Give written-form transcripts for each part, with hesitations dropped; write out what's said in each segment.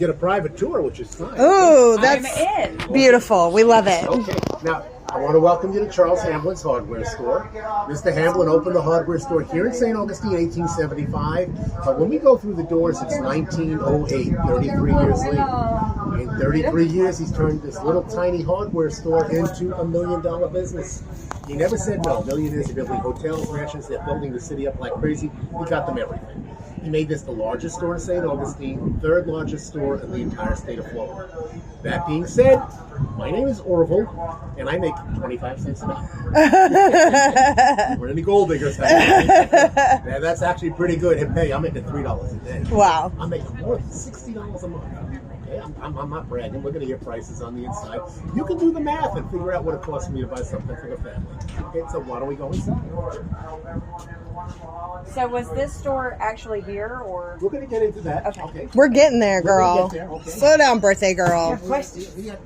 get a private tour, which is fine. Oh, that's beautiful. We love it. Okay, now I want to welcome you to Charles Hamblin's hardware store. Mr. Hamblin opened the hardware store here in St. Augustine, 1875. But when we go through the doors, it's 1908, 33 years later. In 33 years, he's turned this little tiny hardware store into $1 million business. He never said no. Millionaires are building hotels, mansions. They're building the city up like crazy. He got them everything. He made this the largest store in St. Augustine, third largest store in the entire state of Florida. That being said, my name is Orville, and I make 25 cents an hour. We're in the gold diggers. Yeah, that's actually pretty good. Hey, I'm making $3 a day. Wow. I'm making more than $60 a month. Okay, I'm not bragging. We're going to get prices on the inside. You can do the math and figure out what it costs me to buy something for the family. Okay, so why don't we go inside? So was this store actually here, or? We're going to get into that. Okay. We're getting there, girl. Get there, okay. Slow down, birthday girl. We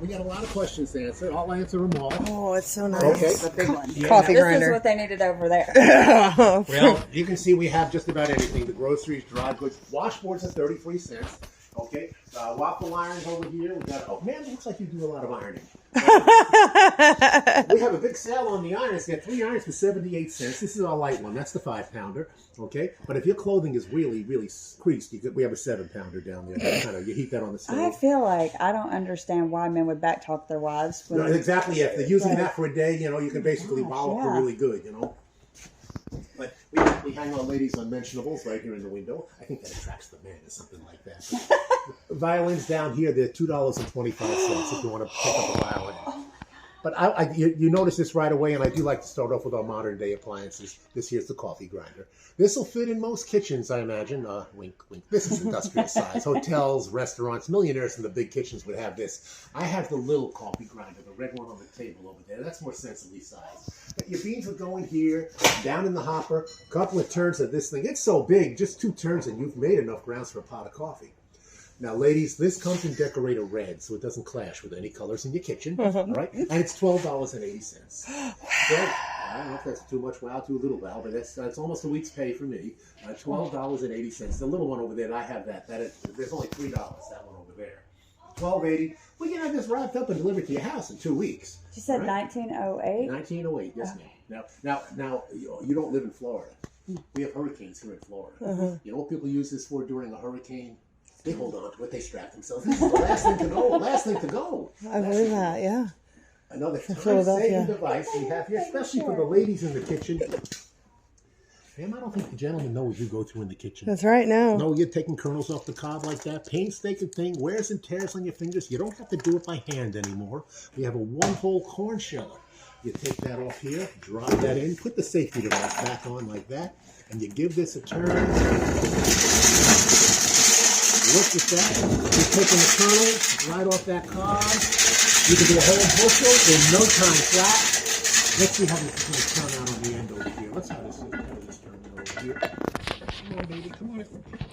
got a lot of questions to answer. I'll answer them all. Oh, it's so nice. Okay. Coffee This grinder. is what they needed over there. Well, you can see we have just about anything. The groceries, dry goods, washboards at 33 cents. Okay, waffle irons over here. We got. Oh man, it looks like you do a lot of ironing. We have a big sale on the irons. We got 3 irons for 78 cents. This is our light one. That's the 5-pounder. Okay, but if your clothing is really, really creased, we have a 7-pounder down there. You heat that on the stove. I feel like I don't understand why men would backtalk their wives. No, exactly. If they're using that for a day, you can basically wallop her really good. But we hang our ladies' unmentionables right here in the window. I think that attracts the man or something like that. Violins down here, they're $2.25 if you want to pick up a violin. But you notice this right away, and I do like to start off with our modern day appliances. This here's the coffee grinder. This will fit in most kitchens, I imagine. Wink, wink. This is industrial size. Hotels, restaurants, millionaires in the big kitchens would have this. I have the little coffee grinder, the red one on the table over there. That's more sensibly sized. But your beans would go in here, down in the hopper, a couple of turns of this thing. It's so big, just 2 turns, and you've made enough grounds for a pot of coffee. Now, ladies, this comes in decorator red, so it doesn't clash with any colors in your kitchen, all right? And it's $12.80. So, I don't know if that's too much wow, too little wow, but that's almost a week's pay for me. $12.80. The little one over there, I have that. There's only $3, that one over there. $12.80. We can have this wrapped up and delivered to your house in 2 weeks. You said 1908? 1908, yes, ma'am. Now, you don't live in Florida. We have hurricanes here in Florida. You know what people use this for during a hurricane? They hold on to it. They strap themselves. This is the last thing to go. Last thing to go. I believe that, yeah. Another time-saving device we have here, especially for the ladies in the kitchen. Ma'am, I don't think the gentleman knows what you go through in the kitchen. That's right now. No, you're taking kernels off the cob like that. Painstaking thing. Wears and tears on your fingers. You don't have to do it by hand anymore. We have a 1-hole corn sheller. You take that off here, drop that in, put the safety device back on like that, and you give this a turn. Look at that. You're taking the kernels right off that cob. You can do a whole bushel in no time flat. Let's see how this is going to turn out on the end over here. Let's have this turn out over here. Come on, baby. Come on.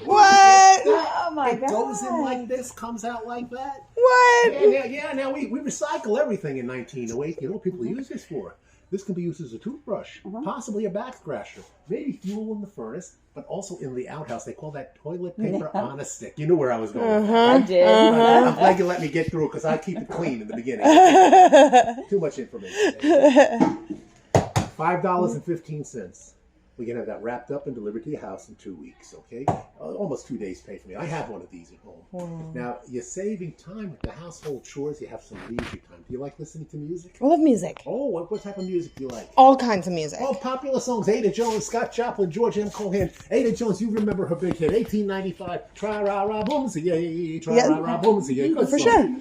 What? Oh, my God. It goes in like this, comes out like that. What? Yeah. Now, we recycle everything in 1908. You know what people use this for? This can be used as a toothbrush, possibly a back scratcher, maybe fuel in the furnace, but also in the outhouse. They call that toilet paper on a stick. You knew where I was going. I did. I'm glad you let me get through it because I keep it clean in the beginning. Too much information. $5.15. We can have that wrapped up and delivered to your house in 2 weeks, okay? Almost 2 days pay for me. I have one of these at home. Now, you're saving time with the household chores. You have some leisure time. Do you like listening to music? I love music. Oh, what type of music do you like? All kinds of music. Oh, popular songs. Ada Jones, Scott Joplin, George M. Cohan. Ada Jones, you remember her big hit, 1895. Try-ra-ra-boom-si-yay, try-ra-ra-boom-si-yay. Good For song. sure.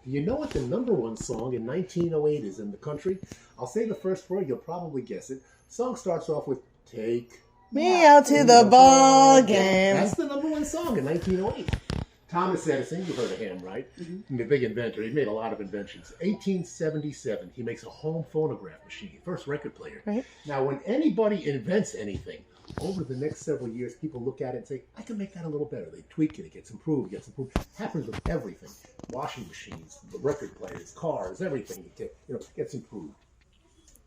Do you know what the #1 song in 1908 is in the country? I'll say the first word. You'll probably guess it. The song starts off with Take Me out to the ball game. That's the #1 song in 1908. Thomas Edison, you heard of him, right? The big inventor. He made a lot of inventions. 1877, he makes a home phonograph machine, first record player. Right. Now, when anybody invents anything, over the next several years, people look at it and say, I can make that a little better. They tweak it, it gets improved, happens with everything. Washing machines, record players, cars, everything gets improved.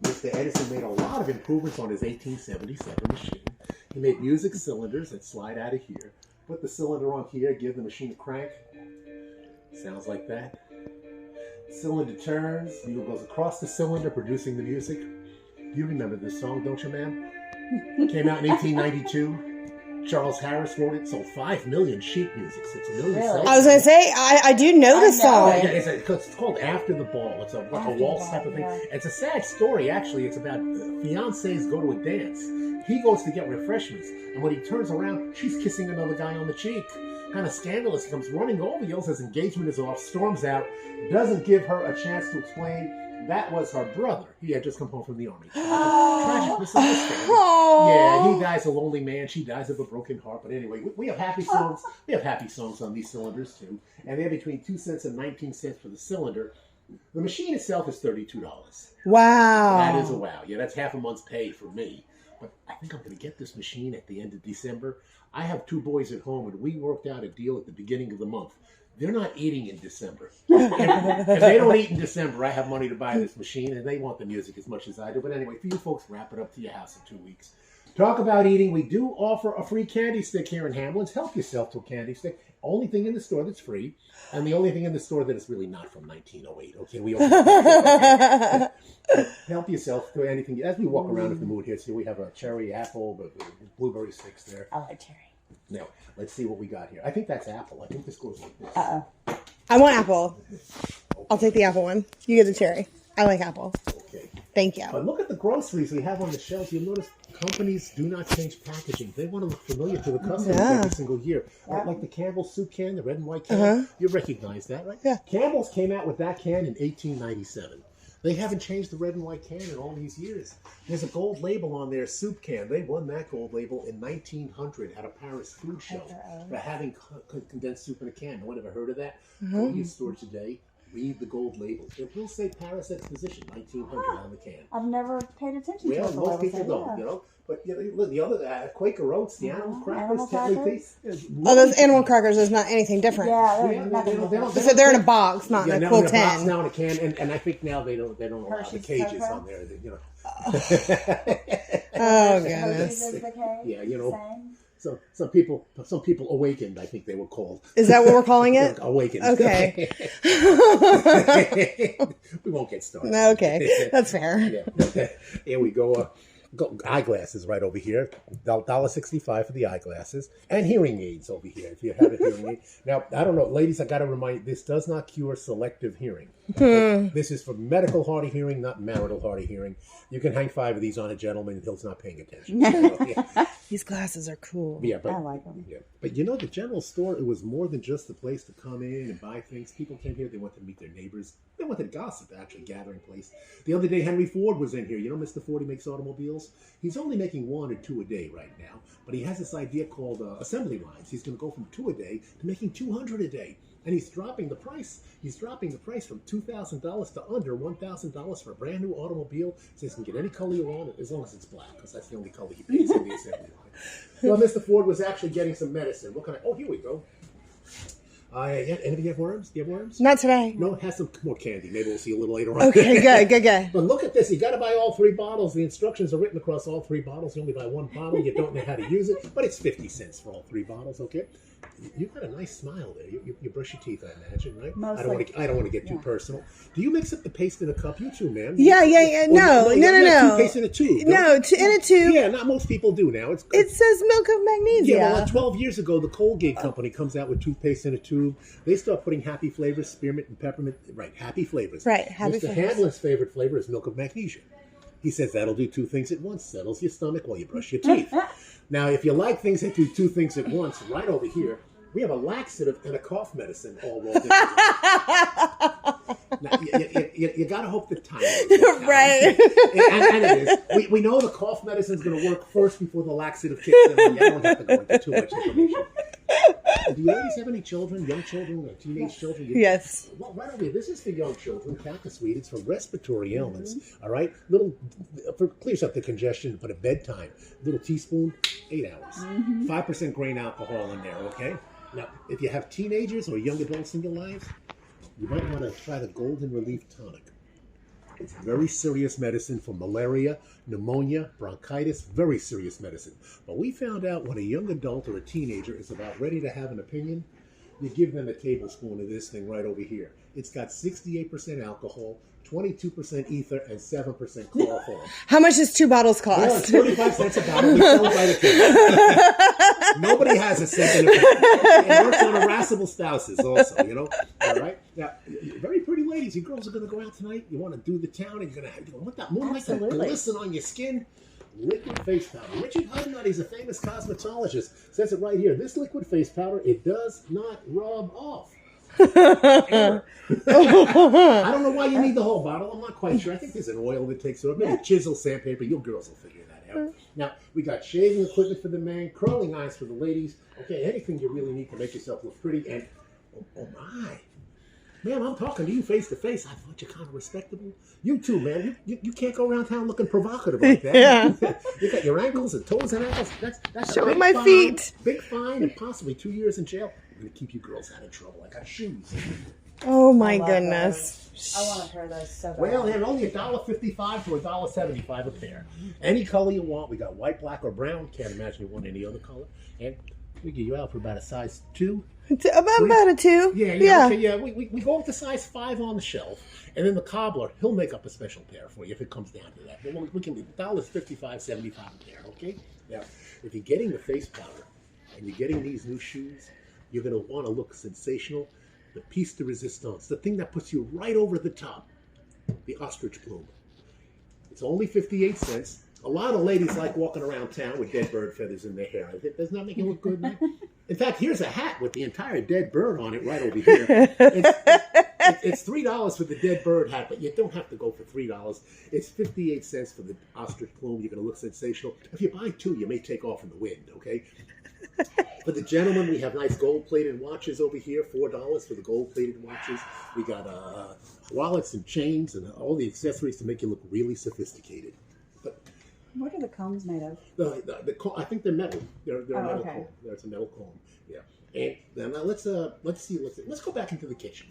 Mr. Edison made a lot of improvements on his 1877 machine. He made music cylinders that slide out of here. Put the cylinder on here, give the machine a crank. Sounds like that. Cylinder turns, needle goes across the cylinder, producing the music. You remember this song, don't you, ma'am? Came out in 1892. Charles Harris wrote it, sold 5 million sheet music, 6 million Really? sales. I was going to say, I do know this song. Yeah, it's called After the Ball. It's like a waltz type of thing. Yeah. It's a sad story, actually. It's about fiancés go to a dance. He goes to get refreshments, and when he turns around, she's kissing another guy on the cheek. Kind of scandalous. He comes running over, yells his engagement is off, storms out, doesn't give her a chance to explain. That was her brother. He had just come home from the army. Tragic misunderstanding. Yeah, he dies a lonely man. She dies of a broken heart. But anyway, we have happy songs. We have happy songs on these cylinders too, and they're between 2 cents and 19 cents for the cylinder. The machine itself is $32. Wow. That is a wow. Yeah, that's half a month's pay for me. But I think I'm going to get this machine at the end of December. I have 2 boys at home, and we worked out a deal at the beginning of the month. They're not eating in December. If they don't eat in December, I have money to buy this machine, and they want the music as much as I do. But anyway, for you folks, wrap it up to your house in 2 weeks. Talk about eating. We do offer a free candy stick here in Hamlin's. Help yourself to a candy stick. Only thing in the store that's free, and the only thing in the store that is really not from 1908. Okay, we all help yourself to anything. As we walk around, if the mood hits you, we have a cherry, apple, the blueberry sticks there. I like cherry. Now, let's see what we got here. I think that's apple. I think this goes like this. Uh-oh. I want apple. I'll take the apple one. You get the cherry. I like apple. Okay. Thank you. But look at the groceries we have on the shelves. You'll notice companies do not change packaging. They want to look familiar to the customers every single year. Like the Campbell's soup can, the red and white can. You recognize that, right? Yeah. Campbell's came out with that can in 1897. They haven't changed the red and white can in all these years. There's a gold label on their soup can. They won that gold label in 1900 at a Paris food show for having condensed soup in a can. No one ever heard of that? Go to your store today. Read the gold label. It will say Paris Exposition, 1900 on the can. I've never paid attention to Well, it. most people don't, you know. But you know, look, the other Quaker Oats, the animal crackers, Those animal crackers is not anything different. So they're in a box, not in a cool in a tin. box, now in a can, and I think now they don't allow the cages on there. You know. Oh goodness. Yeah, you know. So some people awakened, I think they were called. Is that what we're calling it? Awakened. Okay. We won't get started. Okay, that's fair. Yeah. Here we go. Eyeglasses right over here. $1.65 for the eyeglasses. And hearing aids over here, if you have a hearing aid. Now, I don't know, ladies, I got to remind you, this does not cure selective hearing. Okay? This is for medical hard of hearing, not marital hard of hearing. You can hang 5 of these on a gentleman and he's not paying attention. These glasses are cool. Yeah, but I like them. Yeah, but you know, the general store, it was more than just a place to come in and buy things. People came here, they wanted to meet their neighbors. They wanted to gossip, actually, gathering place. The other day, Henry Ford was in here. You know Mr. Ford, he makes automobiles? He's only making 1 or 2 a day right now, but he has this idea called assembly lines. He's going to go from 2 a day to making 200 a day. And he's dropping the price. He's dropping the price from $2,000 to under $1,000 for a brand new automobile. So you can get any color you want, as long as it's black, because that's the only color he pays in the assembly line. Well, Mr. Ford was actually getting some medicine. What kind of? Oh, here we go. Any of you have worms? Do you have worms? Not today. No, it has some more candy. Maybe we'll see a little later on. Okay, good. But look at this. You got to buy all 3 bottles. The instructions are written across all 3 bottles. You only buy 1 bottle. You don't know how to use it, but it's 50 cents for all 3 bottles. Okay. You've got a nice smile there. You brush your teeth, I imagine, right? Mostly. I don't want to get too personal. Do you mix up the paste in a cup? You too, man. Yeah. No. Toothpaste in a tube. No, in a tube. Yeah, not most people do now. It says milk of magnesia. Yeah, well, 12 years ago, the Colgate company comes out with toothpaste in a tube. They start putting happy flavors, spearmint and peppermint. Right, happy flavors. Right, happy Mr. flavors. Hamlin's favorite flavor is milk of magnesia. He says that'll do 2 things at once. Settles your stomach while you brush your teeth. Now, if you like things that do 2 things at once, right over here, we have a laxative and a cough medicine all rolled into Now, you got to hope the time is Right. and it is. We know the cough medicine is going to work first before the laxative kicks in. I don't have to go into too much information. Do you ladies have any children, young children, or teenage children? Yes. Well, right over here. This is for young children. Cactusweed. It's for respiratory ailments. All right. Clears up the congestion, but at bedtime, little teaspoon, 8 hours. 5% grain alcohol in there. Okay. Now, if you have teenagers or young adults in your lives, you might want to try the Golden Relief Tonic. It's very serious medicine for malaria, pneumonia, bronchitis, very serious medicine. But we found out when a young adult or a teenager is about ready to have an opinion, You give them a tablespoon of this thing right over here. It's got 68% alcohol, 22% ether, and 7% chloroform. How much does 2 bottles Well, cost? it's 35 cents a bottle. We sell it by the case. Nobody has a second opinion. It works on irascible spouses also, you know. All right? Now, very pretty ladies, you girls are going to go out tonight. You want to do the town, and you're going to want that moonlight to glisten on your skin. Liquid face powder. Richard Hudnut, he's a famous cosmetologist, says it right here. This liquid face powder, it does not rub off. I don't know why you need the whole bottle. I'm not quite sure. I think there's an oil that takes it off. Maybe chisel, sandpaper. You girls will figure that out. Now, we got shaving equipment for the men, curling irons for the ladies. Okay, anything you really need to make yourself look pretty. And, oh my. Man, I'm talking to you face to face. I thought you're kind of respectable. You too, man. You can't go around town looking provocative like that. Yeah. You got your ankles and toes and ankles. That's Show a big my fine, feet. Big fine and possibly 2 years in jail. We're going to keep you girls out of trouble. I got shoes. Oh my goodness. I want a pair of those so bad. Well, they're only $1.55 to $1.75 a pair. Any color you want. We got white, black, or brown. Can't imagine you want any other color. And we get you out for about a size 2. About a 2. Yeah. Okay, yeah. We go up to size 5 on the shelf, and then the cobbler, he'll make up a special pair for you if it comes down to that. We can $1.55, $75 a pair, okay? Now, if you're getting the face powder and you're getting these new shoes, you're going to want to look sensational. The piece de resistance, the thing that puts you right over the top, the ostrich plume. It's only 58 cents. A lot of ladies like walking around town with dead bird feathers in their hair. Doesn't that make you look good, man? In fact, here's a hat with the entire dead bird on it right over here. It's $3 for the dead bird hat, but you don't have to go for $3. It's 58 cents for the ostrich plume. You're going to look sensational. If you buy 2, you may take off in the wind, okay? For the gentlemen, we have nice gold-plated watches over here, $4 for the gold-plated watches. We got wallets and chains and all the accessories to make you look really sophisticated. But what are the combs made of? I think they're metal. They're metal okay. comb. There's a metal comb. Yeah. And now let's see. Let's go back into the kitchen.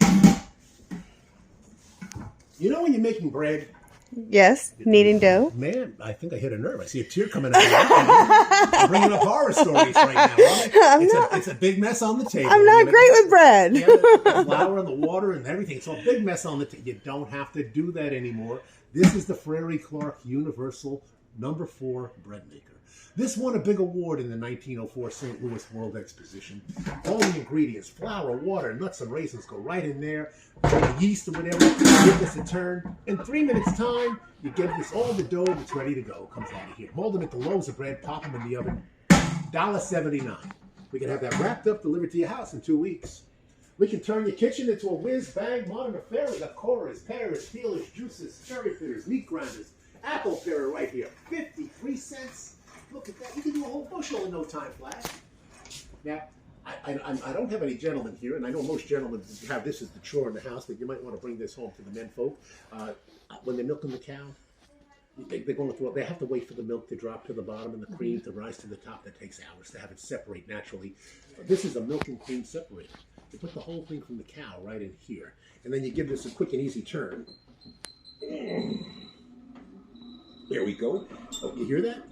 You know when you're making bread? Yes, kneading dough. Man, I think I hit a nerve. I see a tear coming out of my eye. I'm bringing up horror stories right now. It's a big mess on the table. I'm not great with bread. Yeah, the flour and the water and everything. It's a big mess on the table. You don't have to do that anymore. This is the Frary Clark Universal No. 4 bread maker. This won a big award in the 1904 St. Louis World Exposition. All the ingredients, flour, water, nuts, and raisins go right in there. Yeast or whatever, give this a turn. In 3 minutes' time, you give this all the dough, it's ready to go. Comes out of here. Mold them into loaves of bread, pop them in the oven. $1.79. We can have that wrapped up, delivered to your house in 2 weeks. We can turn your kitchen into a whiz-bang modern affair. We got corers, pears, peelers, juices, cherry fritters, meat grinders, apple parer right here. 53 cents. Look at that. You can do a whole bushel in no time flat. Now, I don't have any gentlemen here, and I know most gentlemen have this as the chore in the house, but you might want to bring this home to the men folk. When they're milking the cow, they're going to they have to wait for the milk to drop to the bottom and the cream to rise to the top. That takes hours to have it separate naturally. This is a milk and cream separator. You put the whole thing from the cow right in here, and then you give this a quick and easy turn. There we go. Oh, you hear that?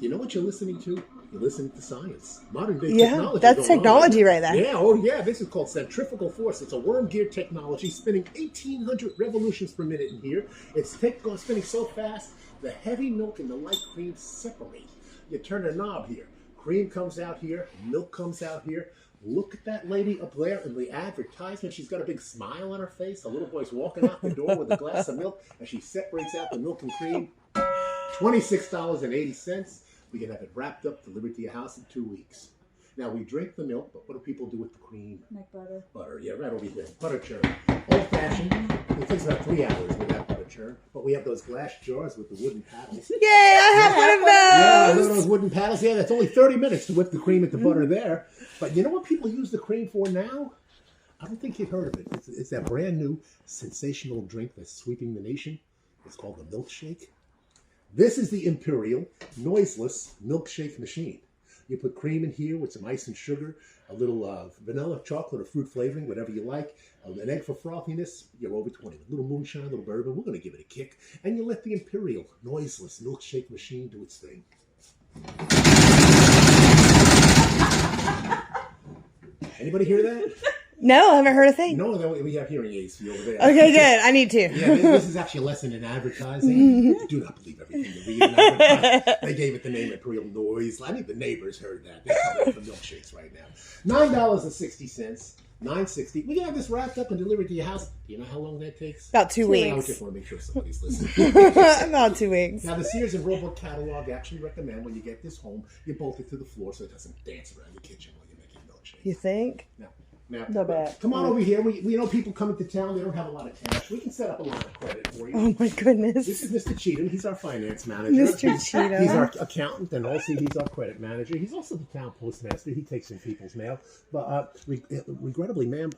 You know what you're listening to? You're listening to science. Modern day technology. Yeah, that's technology right there. Yeah, oh yeah. This is called centrifugal force. It's a worm gear technology spinning 1,800 revolutions per minute in here. It's spinning so fast, the heavy milk and the light cream separate. You turn a knob here. Cream comes out here. Milk comes out here. Look at that lady up there in the advertisement. She's got a big smile on her face. The little boy's walking out the door with a glass of milk, and she separates out the milk and cream. $26.80. We can have it wrapped up, delivered to your house in 2 weeks. Now, we drink the milk, but what do people do with the cream? Make butter. Butter, yeah, right over here. Butter churn. Old-fashioned. It takes about 3 hours with that butter churn. But we have those glass jars with the wooden paddles. Yay, I have one of Yeah, those. those wooden paddles. Yeah, that's only 30 minutes to whip the cream into butter there. But you know what people use the cream for now? I don't think you've heard of it. It's that brand new sensational drink that's sweeping the nation. It's called the milkshake. This is the Imperial noiseless milkshake machine. You put cream in here with some ice and sugar, a little vanilla, chocolate, or fruit flavoring, whatever you like, an egg for frothiness. You're over 20. A little moonshine, a little bourbon. We're going to give it a kick. And you let the Imperial noiseless milkshake machine do its thing. Anybody hear that? No, I haven't heard a thing. No, we have hearing aids for you over there. Okay, good. I need to. Yeah, this is actually a lesson in advertising. Do not believe everything you read in advertising. They gave it the name Imperial Noise. I think the neighbors heard that. They're calling it for milkshakes right now. $9.60. $9.60. We can have this wrapped up and delivered to your house. Do you know how long that takes? About 2 I weeks. just want to make sure somebody's listening. About 2 weeks. Now, the Sears and Roebuck catalog actually recommend when you get this home, you bolt it to the floor so it doesn't dance around your kitchen while you're making milkshakes. You think? Now, No bad. come on over here. We know people come into town. They don't have a lot of cash. We can set up a line of credit for you. Oh my goodness. This is Mr. Cheatham. He's our finance manager. Mr. Cheatham. He's our accountant, and also he's our credit manager. He's also the town postmaster. He takes in people's mail. But regrettably, ma'am,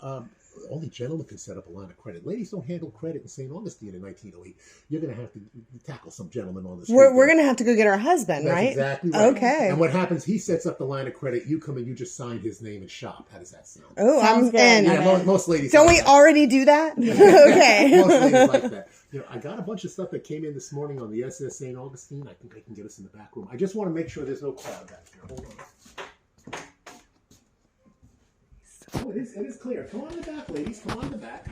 only gentlemen can set up a line of credit. Ladies don't handle credit in St. Augustine in 1908. You're going to have to tackle some gentlemen on the street. We're going to have to go get our husband, That's right? exactly right. Okay. And what happens, he sets up the line of credit. You come and you just sign his name and shop. How does that sound? Oh, Sounds I'm good. in. Yeah, most ladies Don't like we that. already do that? Okay. Most ladies like that. You know, I got a bunch of stuff that came in this morning on the SS St. Augustine. I think I can get us in the back room. I just want to make sure there's no crowd back here. Hold on. Oh, it is clear. Come on in the back, ladies. Come on in the back.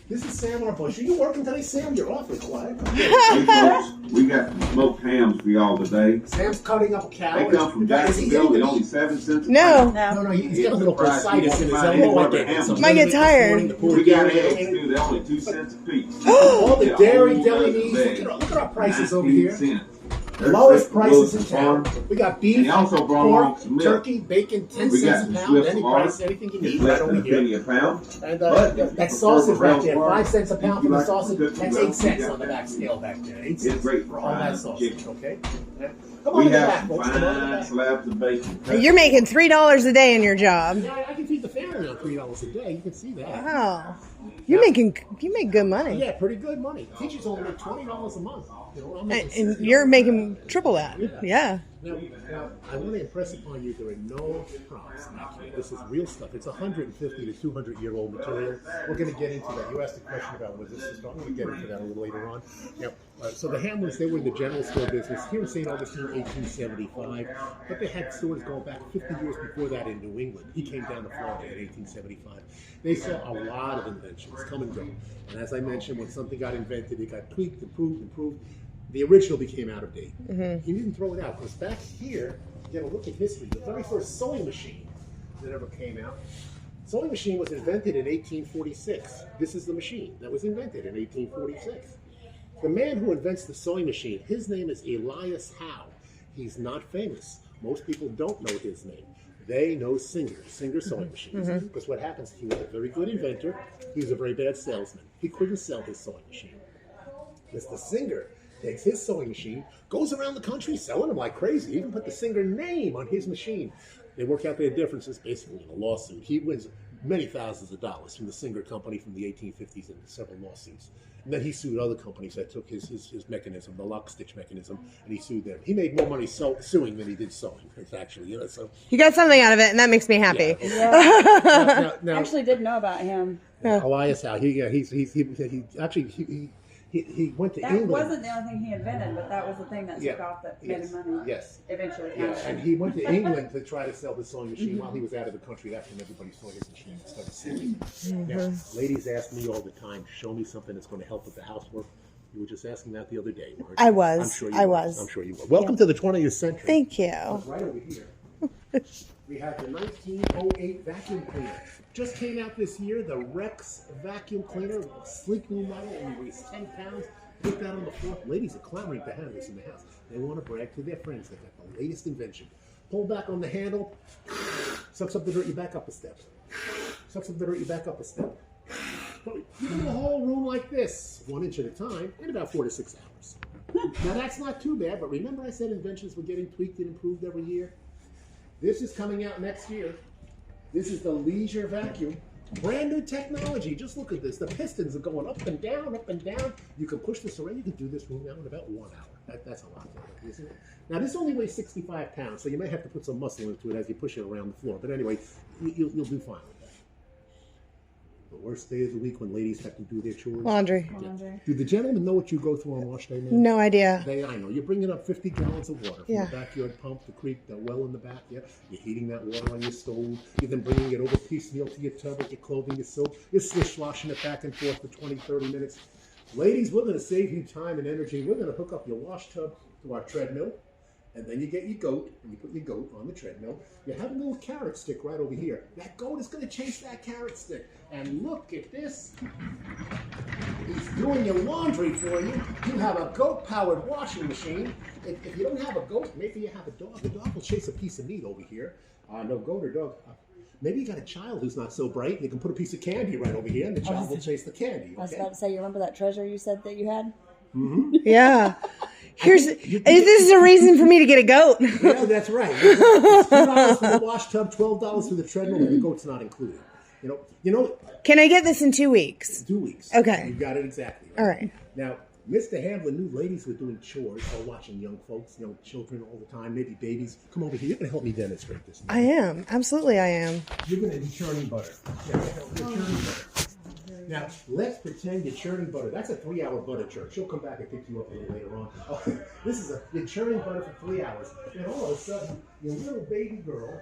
This is Sam our bush. Are you working today, Sam? You're awfully quiet. Hey folks, we got smoked hams for y'all today. Sam's cutting up a cow. They come from Jacksonville. They're only 7 cents. No. No, he's got a little bursitis in his elbow. I get it. Might get tired. We got eggs too. They're only 2 cents a piece. All the Yeah, dairy, whole deli dozen needs. bags. Look at our prices over 19 here. cents. The lowest prices in town. We got beef, And he also brought along pork, some milk. turkey, bacon, 10 We got cents a some pound. Swiss Any lard. price, anything you It's need right less over than a here. penny a pound. And But if that you sausage prefer right brown there, lard, 5 cents a pound you for the like sausage. cookie That's dough, 8 cents you on got the that. back scale back there. 8 It's cents great for all that fried sausage, chicken. okay? Come on We in the have back, folks. Come on in the fine back. slabs of bacon. You're making $3 a day in your job. Yeah, I can feed the family on $3 a day. You can see that. Wow. You make good money. Yeah, pretty good money. Teachers only make $20 a month. You know, I'm making And $60 you're making triple that. Yeah. Now, I want to impress upon you there are no props back here. This is real stuff. It's 150 to 200-year-old material. We're going to get into that. You asked a question about was this system. I'm going to get into that a little later on. Now, so the Hamlins, they were in the general store business here in St. Augustine, 1875. But they had stores going back 50 years before that in New England. He came down to Florida in 1875. They saw a lot of inventions come and go. And as I mentioned, when something got invented, it got tweaked, improved. The original became out of date. He didn't throw it out because back here, you get a look at history. The very first sewing machine that ever came out, sewing machine was invented in 1846. This is the machine that was invented in 1846. The man who invents the sewing machine, his name is Elias Howe. He's not famous. Most people don't know his name. They know Singer sewing machines. Because what happens, he was a very good inventor. He was a very bad salesman. He couldn't sell his sewing machine. Mr. Singer takes his sewing machine, goes around the country selling them like crazy. He even put the Singer name on his machine. They work out their differences basically in a lawsuit. He wins many thousands of dollars from the Singer company from the 1850s in several lawsuits. And then he sued other companies that took his mechanism, the lock stitch mechanism, and he sued them. He made more money suing than he did sewing. It's actually, you know, so. You got something out of it, and that makes me happy. Yeah. Now, Actually, didn't know about him. Elias Howe, he went to That England. wasn't the only thing he invented, but that was the thing that took off that made him money. Yes. Eventually. Yeah, and he went to England to try to sell his sewing machine while he was out of the country. That's when everybody saw his machine and started selling. Now, ladies ask me all the time, show me something that's going to help with the housework. You were just asking that the other day, weren't you? I was. I'm sure you I were. was. I'm sure you were. Welcome to the 20th century. Thank you. Right over here. We have the 1908 vacuum cleaner. Just came out this year, the Rex vacuum cleaner, sleek new model, only weighs 10 pounds. Put that on the floor. Ladies are clamoring to have this in the house. They want to brag to their friends. They've got the latest invention. Pull back on the handle, sucks up the dirt, you back up a step. Sucks up the dirt, you back up a step. But you do the whole room like this, 1 inch at a time, in about 4 to 6 hours. Now that's not too bad, but remember I said inventions were getting tweaked and improved every year? This is coming out next year. This is the Leisure vacuum. Brand new technology. Just look at this. The pistons are going up and down, up and down. You can push this around. You can do this room now in about 1 hour. That's a lot, isn't it? Now, this only weighs 65 pounds, so you may have to put some muscle into it as you push it around the floor. But anyway, you'll do fine with that. The worst day of the week when ladies have to do their chores. Laundry. Do the gentlemen know what you go through on wash day, man? No idea. I know. You're bringing up 50 gallons of water from Yeah. the backyard pump, the creek, the well in the back. Yeah, you're heating that water on your stove. You're then bringing it over piecemeal to your tub with your clothing, your soap. You're swish-washing it back and forth for 20, 30 minutes. Ladies, we're going to save you time and energy. We're going to hook up your wash tub to our treadmill. And then you get your goat, and you put your goat on the treadmill. You have a little carrot stick right over here. That goat is going to chase that carrot stick. And look at this. He's doing your laundry for you. You have a goat-powered washing machine. If you don't have a goat, maybe you have a dog. The dog will chase a piece of meat over here. No goat or dog. Maybe you got a child who's not so bright, and you can put a piece of candy right over here, and the child will chase the candy. Okay? I was about to say, you remember that treasure you said that you had? Mm-hmm. Yeah. This is a reason for me to get a goat. Yeah, that's right. $2 for the wash tub, $12 for the treadmill, and the goat's not included. You know. Can I get this in 2 weeks? 2 weeks. Okay. You got it exactly. Right? All right. Now, Mr. Hamlin knew ladies were doing chores or watching young folks, young children all the time, maybe babies. Come over here. You're going to help me demonstrate this. I am. Absolutely, I am. You're going to be churning butter. Yeah, you're churning butter. Now, let's pretend you're churning butter. That's a 3-hour butter churn. She'll come back and pick you up a little later on. Oh, this is you're churning butter for 3 hours. And all of a sudden, your little baby girl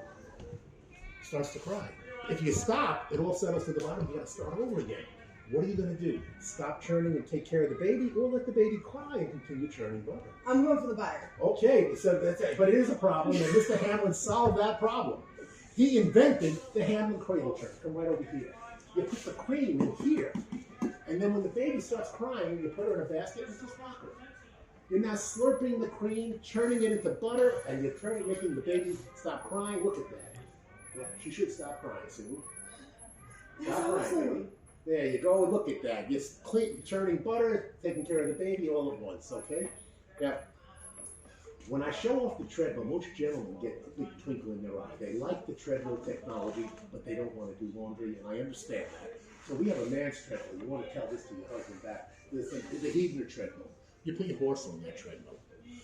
starts to cry. If you stop, it all settles to the bottom. You got to start over again. What are you going to do? Stop churning and take care of the baby, or let the baby cry and continue churning butter? I'm going for the butter. Okay, so that's it. But it is a problem, and Mr. Hamlin solved that problem. He invented the Hamlin cradle churn. Come right over here. You put the cream in here, and then when the baby starts crying, you put her in a basket and just rock her. You're now slurping the cream, churning it into butter, and you're making the baby stop crying. Look at that. Yeah, she should stop crying soon. Stop crying, baby. There you go. Look at that. You're churning butter, taking care of the baby all at once, okay? Now, when I show off the treadmill, most gentlemen get a big twinkle in their eye. They like the treadmill technology, but they don't want to do laundry, and I understand that. So we have a man's treadmill. You want to tell this to your husband back. There's a Heavener treadmill. You put your horse on that treadmill.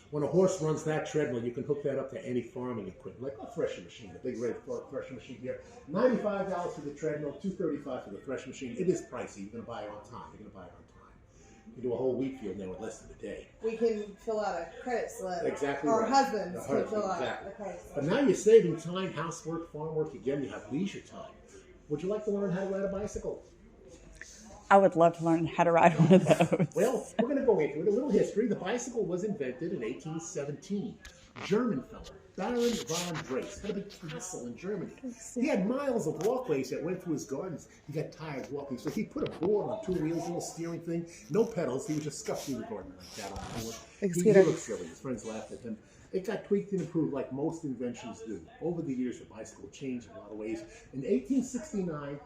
When a horse runs that treadmill, you can hook that up to any farming equipment, like a threshing machine, a big red threshing machine here. $95 for the treadmill, $235 for the threshing machine. It is pricey. You're going to buy it on time. You're going to buy it on time. You do a whole wheat field now in less than a day. We can fill out a credit slip. Exactly Our right. husbands can fill out exactly. a credit slip. But now you're saving time, housework, farm work. Again, you have leisure time. Would you like to learn how to ride a bicycle? I would love to learn how to ride one of those. Well, we're going to go into it. A little history. The bicycle was invented in 1817. German fella, Baron von Drace, had a big castle in Germany. He had miles of walkways that went through his gardens. He got tired walking, so he put a board on 2 wheels, a little steering thing, no pedals. He would just scuff through the garden like that on the board. He looked silly. His friends laughed at him. It got tweaked and improved like most inventions do. Over the years, the bicycle changed in a lot of ways. In 1869,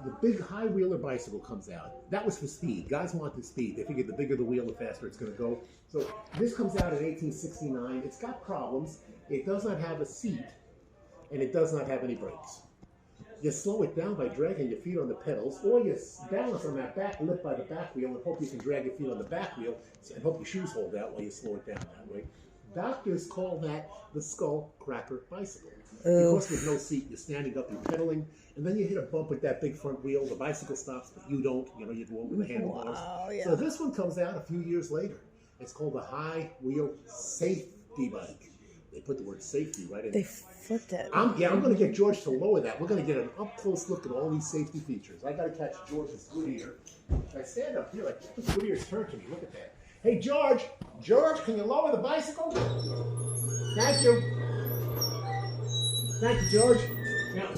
the big high-wheeler bicycle comes out. That was for speed. Guys wanted speed. They figured the bigger the wheel, the faster it's going to go. So this comes out in 1869. It's got problems. It does not have a seat, and it does not have any brakes. You slow it down by dragging your feet on the pedals, or you balance on that back lip by the back wheel and hope you can drag your feet on the back wheel and hope your shoes hold out while you slow it down that way. Doctors call that the skull cracker bicycle. Because with no seat, you're standing up, you're pedaling, and then you hit a bump with that big front wheel. The bicycle stops, but you don't. You go over the handlebars. Wow, yeah. So this one comes out a few years later. It's called the high wheel safety bike. They put the word safety right in They there. flipped it. I'm going to get George to lower that. We're going to get an up-close look at all these safety features. I got to catch George's good ear. If I stand up here, like this good ear's turned to me. Look at that. Hey, George. George, can you lower the bicycle? Thank you. Thank you, George. Now,